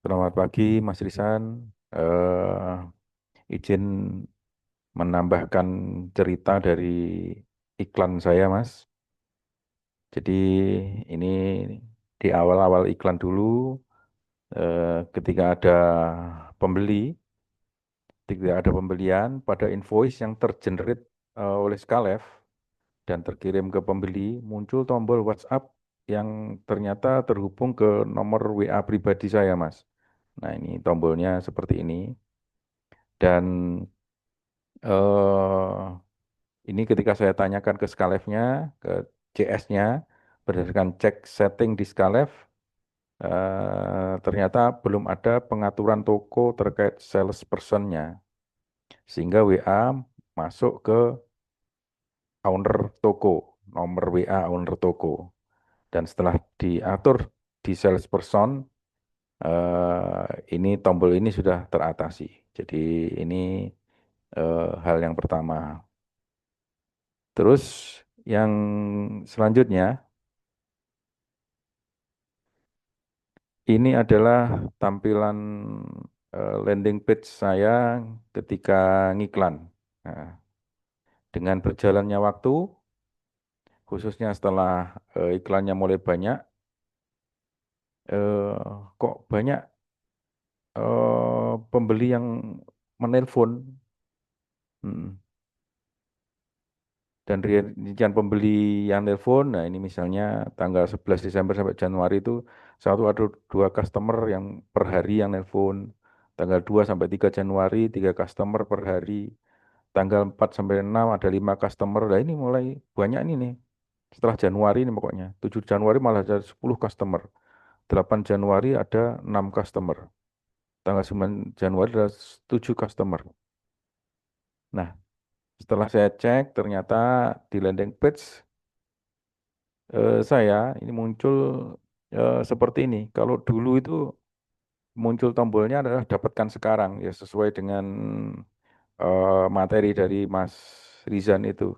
Selamat pagi, Mas Risan. Izin menambahkan cerita dari iklan saya, Mas. Jadi ini di awal-awal iklan dulu, ketika ada pembeli, ketika ada pembelian pada invoice yang tergenerate oleh Skalef dan terkirim ke pembeli, muncul tombol WhatsApp yang ternyata terhubung ke nomor WA pribadi saya, Mas. Nah, ini tombolnya seperti ini. Dan ini ketika saya tanyakan ke Skalefnya, ke CS-nya, berdasarkan cek setting di Skalef, ternyata belum ada pengaturan toko terkait salesperson-nya. Sehingga WA masuk ke owner toko, nomor WA owner toko. Dan setelah diatur di salesperson, ini tombol ini sudah teratasi. Jadi ini hal yang pertama. Terus yang selanjutnya, ini adalah tampilan landing page saya ketika ngiklan. Nah, dengan berjalannya waktu, khususnya setelah iklannya mulai banyak, kok banyak pembeli yang menelpon. Hmm. Dan rincian pembeli yang nelpon, nah ini misalnya tanggal 11 Desember sampai Januari itu satu atau dua customer yang per hari yang nelpon. Tanggal 2 sampai 3 Januari, tiga customer per hari. Tanggal 4 sampai 6 ada 5 customer. Nah ini mulai banyak ini nih. Setelah Januari ini pokoknya. 7 Januari malah ada 10 customer. 8 Januari ada 6 customer. Tanggal 9 Januari ada 7 customer. Nah, setelah saya cek ternyata di landing page saya ini muncul seperti ini. Kalau dulu itu muncul tombolnya adalah dapatkan sekarang ya sesuai dengan materi dari Mas Rizan itu.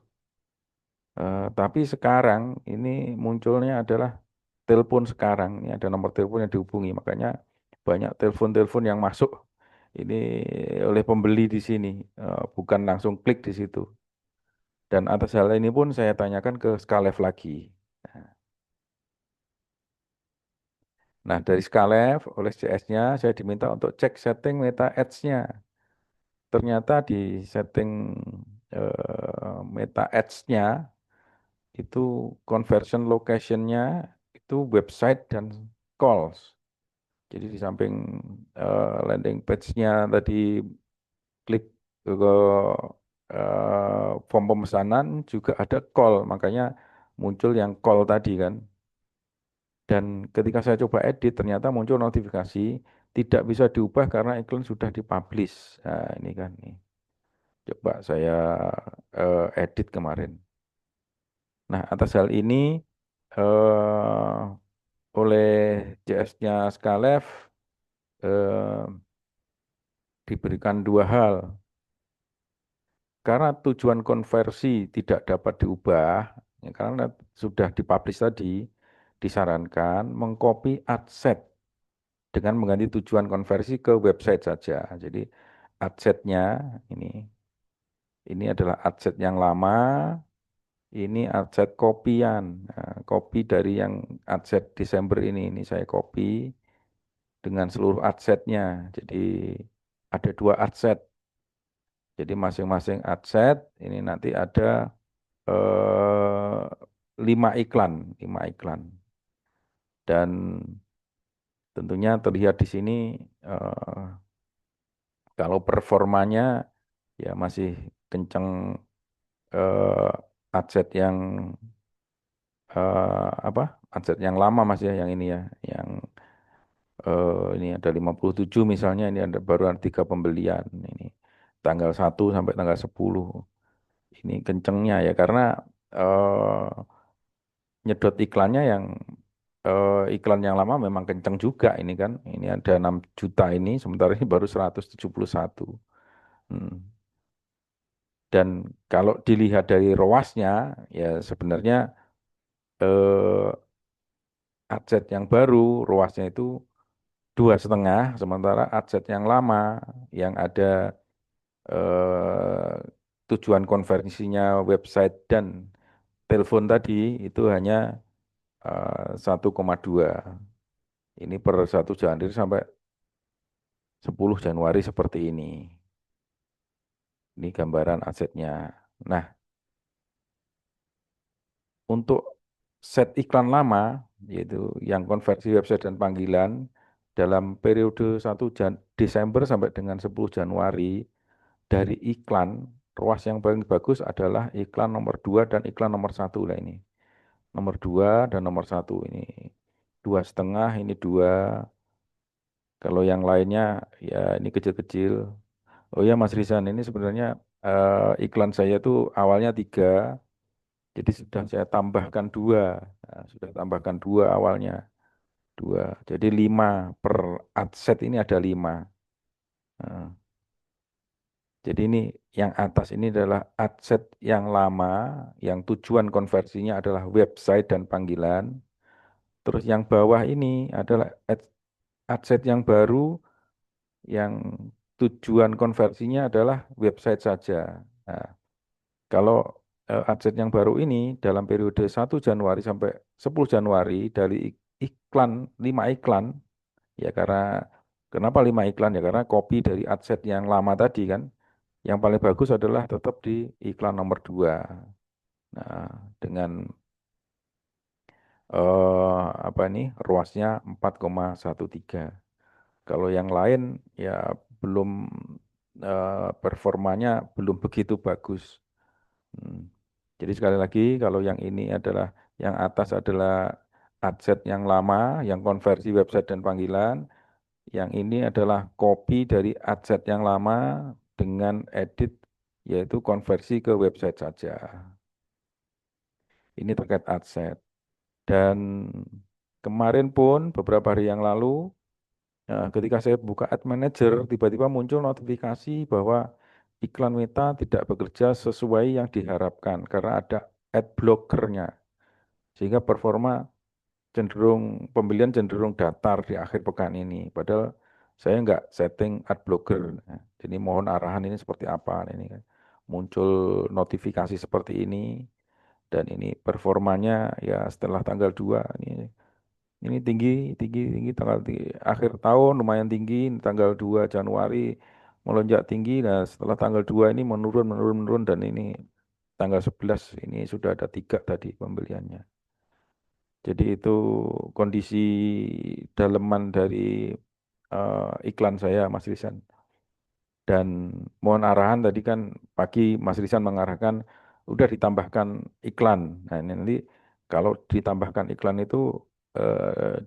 Tapi sekarang ini munculnya adalah telepon sekarang. Ini ada nomor telepon yang dihubungi. Makanya banyak telepon-telepon yang masuk ini oleh pembeli di sini, bukan langsung klik di situ. Dan atas hal ini pun saya tanyakan ke Skalef lagi. Nah, dari Skalef oleh CS-nya saya diminta untuk cek setting meta ads-nya. Ternyata di setting meta ads-nya itu conversion location-nya itu website dan calls. Jadi di samping landing page-nya tadi klik ke form pemesanan juga ada call, makanya muncul yang call tadi kan. Dan ketika saya coba edit, ternyata muncul notifikasi tidak bisa diubah karena iklan sudah dipublish. Nah, ini kan nih. Coba saya edit kemarin. Nah, atas hal ini oleh JS-nya Skalef eh, diberikan dua hal. Karena tujuan konversi tidak dapat diubah, ya, karena sudah dipublish tadi, disarankan mengcopy adset dengan mengganti tujuan konversi ke website saja. Jadi adsetnya ini ini adalah adset yang lama, ini adset kopian. Nah, copy dari yang adset Desember ini saya copy dengan seluruh adsetnya. Jadi ada dua adset. Jadi masing-masing adset ini nanti ada eh, 5 iklan. Dan tentunya terlihat di sini eh, kalau performanya ya masih kencang eh, adset yang apa? Adset yang lama Mas ya, yang ini ya, yang ini ada 57 misalnya, ini ada baru ada 3 pembelian ini. Tanggal 1 sampai tanggal 10. Ini kencengnya ya karena eh, nyedot iklannya yang iklan yang lama memang kenceng juga ini kan. Ini ada 6 juta ini, sementara ini baru 171. Hmm. Dan kalau dilihat dari ROAS-nya, ya sebenarnya eh, adset yang baru ROAS-nya itu 2,5, sementara adset yang lama yang ada eh, tujuan konversinya website dan telepon tadi itu hanya 1,2. Ini per 1 Januari sampai 10 Januari seperti ini. Ini gambaran asetnya. Nah, untuk set iklan lama, yaitu yang konversi website dan panggilan, dalam periode 1 Desember sampai dengan 10 Januari, dari iklan, ruas yang paling bagus adalah iklan nomor 2 dan iklan nomor 1 lah ini. Nomor 2 dan nomor 1 ini. 2,5, ini 2. Kalau yang lainnya, ya ini kecil-kecil. Oh ya Mas Rizan, ini sebenarnya iklan saya itu awalnya 3, jadi sudah saya tambahkan 2. Nah, sudah tambahkan 2 awalnya, 2. Jadi 5 per adset ini ada 5. Nah, jadi ini yang atas ini adalah adset yang lama, yang tujuan konversinya adalah website dan panggilan. Terus yang bawah ini adalah adset yang baru, yang tujuan konversinya adalah website saja. Nah, kalau adset yang baru ini dalam periode 1 Januari sampai 10 Januari dari iklan, 5 iklan, ya karena kenapa 5 iklan ya karena copy dari adset yang lama tadi kan, yang paling bagus adalah tetap di iklan nomor 2. Nah, dengan apa ini ruasnya 4,13. Kalau yang lain ya belum performanya belum begitu bagus. Hmm. Jadi sekali lagi kalau yang ini adalah yang atas adalah adset yang lama, yang konversi website dan panggilan. Yang ini adalah copy dari adset yang lama dengan edit yaitu konversi ke website saja. Ini terkait adset. Dan kemarin pun beberapa hari yang lalu ketika saya buka Ad Manager tiba-tiba muncul notifikasi bahwa iklan Meta tidak bekerja sesuai yang diharapkan karena ada ad blockernya. Sehingga performa cenderung pembelian cenderung datar di akhir pekan ini. Padahal saya nggak setting ad blocker. Nah, jadi mohon arahan ini seperti apa ini kan. Muncul notifikasi seperti ini dan ini performanya ya setelah tanggal 2 ini tinggi tinggi tinggi akhir tahun lumayan tinggi tanggal 2 Januari melonjak tinggi. Nah, setelah tanggal 2 ini menurun menurun menurun dan ini tanggal 11 ini sudah ada 3 tadi pembeliannya. Jadi itu kondisi daleman dari iklan saya, Mas Risan. Dan mohon arahan tadi kan pagi Mas Risan mengarahkan udah ditambahkan iklan. Nah ini nanti kalau ditambahkan iklan itu eh,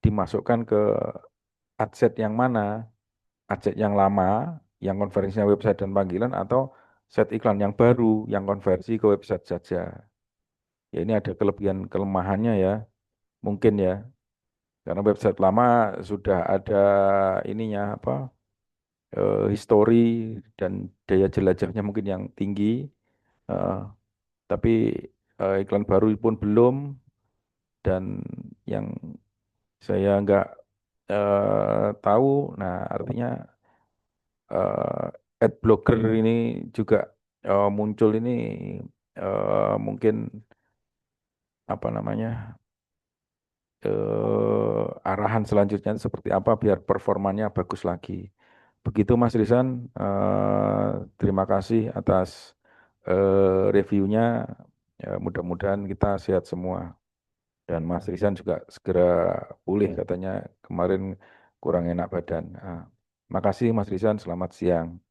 dimasukkan ke adset yang mana? Adset yang lama, yang konversinya website dan panggilan atau set iklan yang baru, yang konversi ke website saja. Ya ini ada kelebihan kelemahannya ya, mungkin ya. Karena website lama sudah ada ininya apa histori dan daya jelajahnya mungkin yang tinggi, eh, tapi iklan baru pun belum dan yang saya nggak tahu, nah artinya ad blocker ini juga muncul ini mungkin apa namanya arahan selanjutnya seperti apa biar performanya bagus lagi. Begitu Mas Rizan, terima kasih atas reviewnya. Ya, mudah-mudahan kita sehat semua. Dan Mas Rizan juga segera pulih katanya kemarin kurang enak badan. Makasih Mas Rizan, selamat siang.